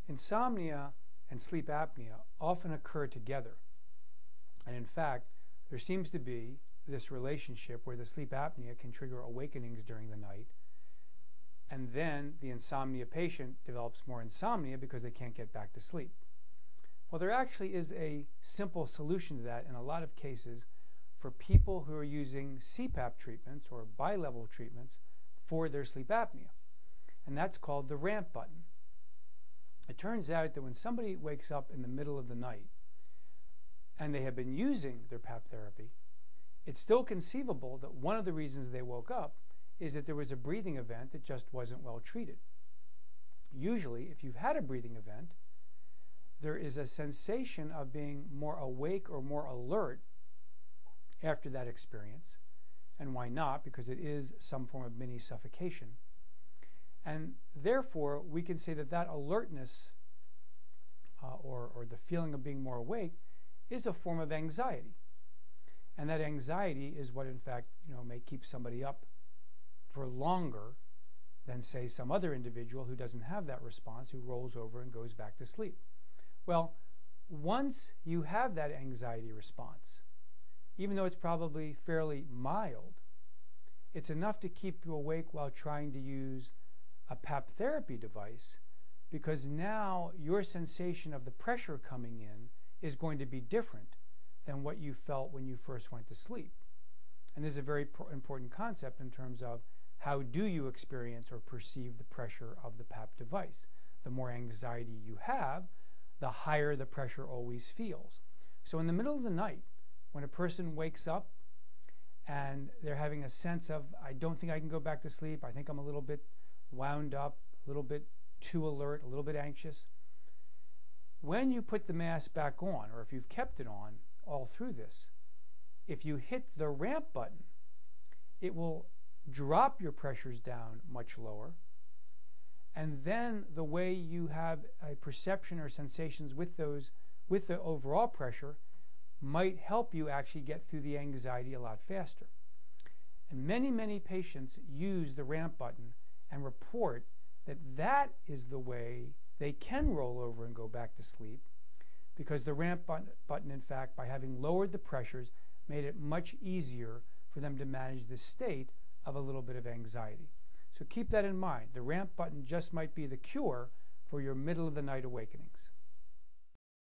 Insomnia and sleep apnea often occur together. And in fact, there seems to be this relationship where the sleep apnea can trigger awakenings during the night, and then the insomnia patient develops more insomnia because they can't get back to sleep. Well, there actually is a simple solution to that in a lot of cases for people who are using CPAP treatments or bi-level treatments for their sleep apnea, and that's called the ramp button. It turns out that when somebody wakes up in the middle of the night and they have been using their PAP therapy, it's still conceivable that one of the reasons they woke up is that there was a breathing event that just wasn't well treated. Usually, if you've had a breathing event, there is a sensation of being more awake or more alert after that experience. And why not? Because it is some form of mini suffocation. And therefore, we can say that that alertness or the feeling of being more awake is a form of anxiety. And that anxiety is what, in fact, may keep somebody up for longer than, say, some other individual who doesn't have that response, who rolls over and goes back to sleep. Well, once you have that anxiety response, even though it's probably fairly mild, it's enough to keep you awake while trying to use a PAP therapy device, because now your sensation of the pressure coming in is going to be different than what you felt when you first went to sleep. And this is a very important concept in terms of how do you experience or perceive the pressure of the PAP device. The more anxiety you have, the higher the pressure always feels. So in the middle of the night, when a person wakes up and they're having a sense of, I don't think I can go back to sleep, I think I'm a little bit wound up, a little bit too alert, a little bit anxious, when you put the mask back on, or if you've kept it on all through this, if you hit the ramp button, it will drop your pressures down much lower, and then the way you have a perception or sensations with the overall pressure might help you actually get through the anxiety a lot faster. And many patients use the ramp button and report that that is the way they can roll over and go back to sleep, because the ramp button, in fact, by having lowered the pressures, made it much easier for them to manage this state of a little bit of anxiety. So keep that in mind. The ramp button just might be the cure for your middle of the night awakenings.